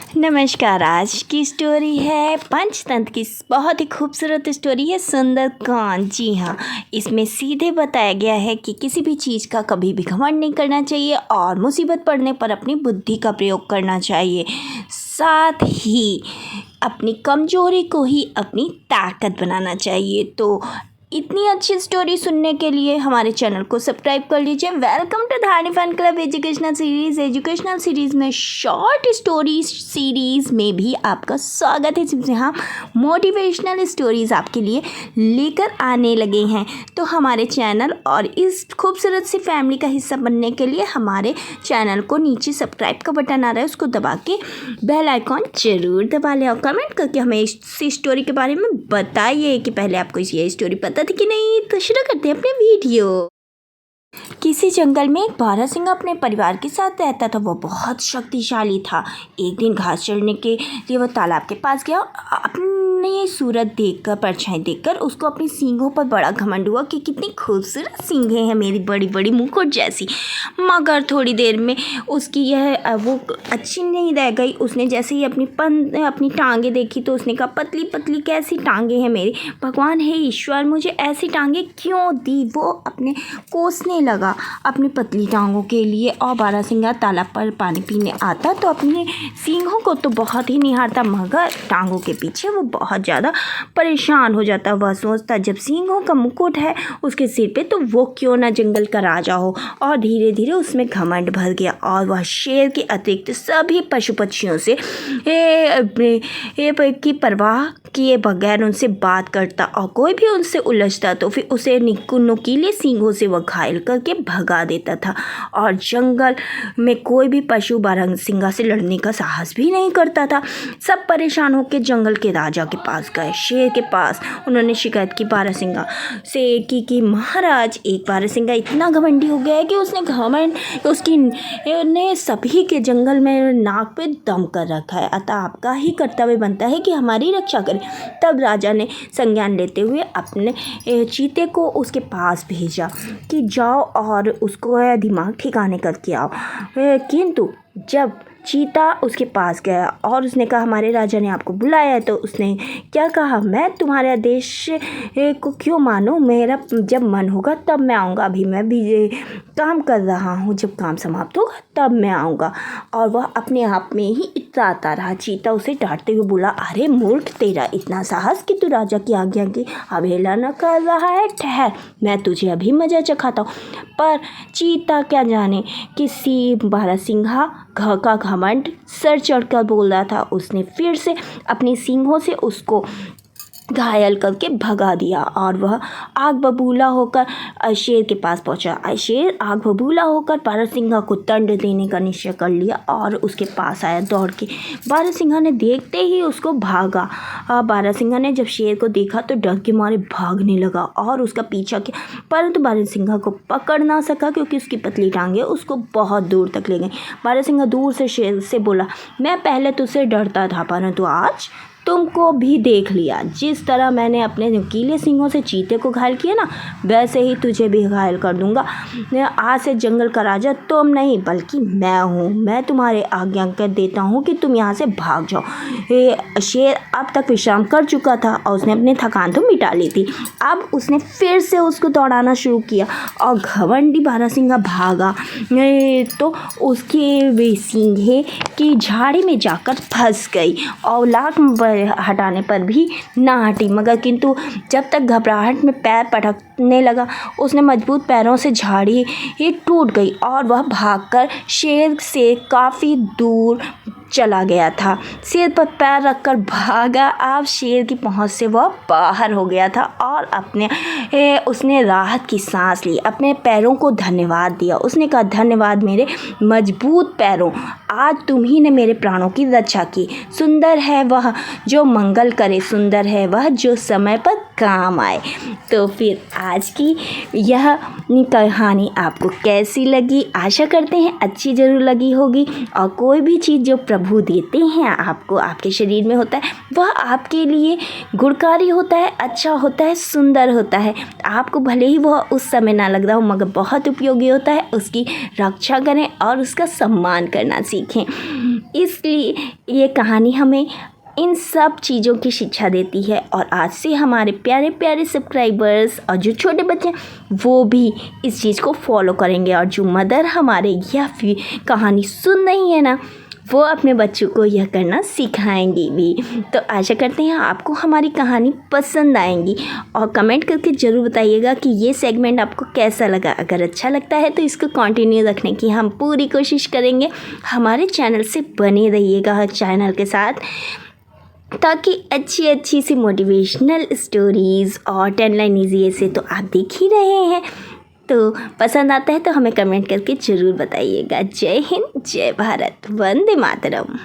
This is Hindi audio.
नमस्कार। आज की स्टोरी है पंचतंत्र की बहुत ही खूबसूरत स्टोरी है सुंदरकांड। जी हाँ, इसमें सीधे बताया गया है कि किसी भी चीज़ का कभी भी घमंड नहीं करना चाहिए और मुसीबत पड़ने पर अपनी बुद्धि का प्रयोग करना चाहिए। साथ ही अपनी कमजोरी को ही अपनी ताकत बनाना चाहिए। तो इतनी अच्छी स्टोरी सुनने के लिए हमारे चैनल को सब्सक्राइब कर लीजिए। Welcome to Dhani fun club educational series. Educational series में शॉर्ट स्टोरी सीरीज़ में भी आपका स्वागत है, जिसमें हम मोटिवेशनल स्टोरीज़ आपके लिए लेकर आने लगे हैं। तो हमारे चैनल और इस खूबसूरत सी फैमिली का हिस्सा बनने के लिए हमारे चैनल को नीचे सब्सक्राइब का बटन आ रहा है, उसको दबा के बेल आइकॉन ज़रूर दबा लें और कमेंट करके हमें इस स्टोरी के बारे में बताइए कि पहले आपको ये स्टोरी पता थी कि नहीं। तो शुरू करते हैं अपने वीडियो। किसी जंगल में एक बारहसिंगा अपने परिवार के साथ रहता था। वो बहुत शक्तिशाली था। एक दिन घास चरने के लिए वो तालाब के पास गया। अपनी सूरत देखकर, परछाई देखकर उसको अपनी सींगों पर बड़ा घमंड हुआ कि कितनी खूबसूरत सींगें हैं मेरी, बड़ी बड़ी मुकुट जैसी। मगर थोड़ी देर में उसकी यह वो अच्छी नहीं रह गई। उसने जैसे ही अपनी टांगें देखी तो उसने कहा, पतली पतली कैसी टांगें हैं मेरी, भगवान हे ईश्वर मुझे ऐसी टांगें क्यों दी। वो अपने कोसने लगा अपनी पतली टांगों के लिए। और बारहसिंगा तालाब पर पानी पीने आता तो अपने सींगों को तो बहुत ही निहारता, मगर टांगों के पीछे वो बहुत ज़्यादा परेशान हो जाता। वह सोचता, जब सींगों का मुकुट है उसके सिर पे तो वो क्यों ना जंगल का राजा हो। और धीरे धीरे उसमें घमंड भर गया और वह शेर के अतिरिक्त सभी पशु पक्षियों से की परवाह किए बगैर उनसे बात करता और कोई भी उनसे उलझता तो फिर उसे नुकीले सींगों से वह घायल करके भगा देता था। और जंगल में कोई भी पशु बारहसिंगा से लड़ने का साहस भी नहीं करता था। सब परेशान होकर जंगल के राजा के पास गए, शेर के पास। उन्होंने शिकायत की बारहसिंगा से कि महाराज, एक बारहसिंगा इतना घमंडी हो गया है कि उसने सभी के जंगल में नाक पे दम कर रखा है, अतः आपका ही कर्तव्य बनता है कि हमारी रक्षा करें। तब राजा ने संज्ञान लेते हुए अपने चीते को उसके पास भेजा कि जाओ और उसको दिमाग ठिकाने करके आओ। किंतु जब चीता उसके पास गया और उसने कहा, हमारे राजा ने आपको बुलाया है, तो उसने क्या कहा, मैं तुम्हारे आदेश को क्यों मानूं, मेरा जब मन होगा तब मैं आऊँगा, अभी मैं भी काम कर रहा हूँ, जब काम समाप्त होगा तब मैं आऊँगा। और वह अपने आप में ही इतराता रहा। चीता उसे डांटते हुए बोला, अरे मूर्ख, तेरा इतना साहस कि तू राजा की आज्ञा की अवहेलना न कर रहा है, ठहर मैं तुझे अभी मजा चखाता हूँ। पर चीता क्या जाने किसी बारहसिंगा का घमंड सर चढ़कर बोल रहा था। उसने फिर से अपनी सींगों से उसको घायल करके भगा दिया और वह आग बबूला होकर शेर के पास पहुंचा। शेर आग बबूला होकर बारहसिंगा को दंड देने का निश्चय कर लिया और उसके पास आया दौड़ के। बारहसिंगा ने देखते ही उसको भागा। बारहसिंगा ने जब शेर को देखा तो डर के मारे भागने लगा और उसका पीछा किया, परंतु बारहसिंगा को पकड़ ना सका क्योंकि उसकी पतली टांगें उसको बहुत दूर तक ले गई। बारहसिंगा दूर से शेर से बोला, मैं पहले तुझसे डरता था, परंतु आज तुमको भी देख लिया। जिस तरह मैंने अपने नुकीले सींगों से चीते को घायल किया ना, वैसे ही तुझे भी घायल कर दूंगा। आज से जंगल का राजा तुम नहीं बल्कि मैं हूँ। मैं तुम्हारे आज्ञा कर देता हूँ कि तुम यहाँ से भाग जाओ। शेर अब तक विश्राम कर चुका था और उसने अपनी थकान तो मिटा ली थी। अब उसने फिर से उसको दौड़ाना शुरू किया और घमंडी बारहसिंगा भागा तो उसके सींगे की झाड़ी में जाकर फंस गई और लाख हटाने पर भी ना हटी। मगर किंतु जब तक घबराहट में पैर पटकने लगा, उसने मजबूत पैरों से झाड़ी टूट गई और वह भागकर शेर से काफ़ी दूर चला गया था। सिर पर पैर रखकर भागा। अब शेर की पहुंच से वह बाहर हो गया था और उसने राहत की सांस ली, अपने पैरों को धन्यवाद दिया। उसने कहा, धन्यवाद मेरे मजबूत पैरों, आज तुम ही ने मेरे प्राणों की रक्षा की। सुंदर है वह जो मंगल करे, सुंदर है वह जो समय पर काम आए। तो फिर आज की यह कहानी आपको कैसी लगी? आशा करते हैं अच्छी ज़रूर लगी होगी। और कोई भी चीज़ जो प्रभु देते हैं आपको, आपके शरीर में होता है, वह आपके लिए गुणकारी होता है, अच्छा होता है, सुंदर होता है। आपको भले ही वह उस समय ना लग रहा हो मगर बहुत उपयोगी होता है। उसकी रक्षा करें और उसका सम्मान करना सीखें। इसलिए ये कहानी हमें इन सब चीज़ों की शिक्षा देती है। और आज से हमारे प्यारे प्यारे सब्सक्राइबर्स और जो छोटे बच्चे वो भी इस चीज़ को फॉलो करेंगे। और जो मदर हमारे यह कहानी सुन रही है ना, वो अपने बच्चों को यह करना सिखाएंगी भी। तो आशा करते हैं आपको हमारी कहानी पसंद आएंगी। और कमेंट करके ज़रूर बताइएगा कि ये सेगमेंट आपको कैसा लगा। अगर अच्छा लगता है तो इसको कंटिन्यू रखने की हम पूरी कोशिश करेंगे। हमारे चैनल से बने रहिएगा हर चैनल के साथ, ताकि अच्छी अच्छी सी मोटिवेशनल स्टोरीज़ और 10 लाइन ईजी ऐसे तो आप देख ही रहे हैं। तो पसंद आता है तो हमें कमेंट करके ज़रूर बताइएगा। जय हिंद, जय भारत, वंदे मातरम।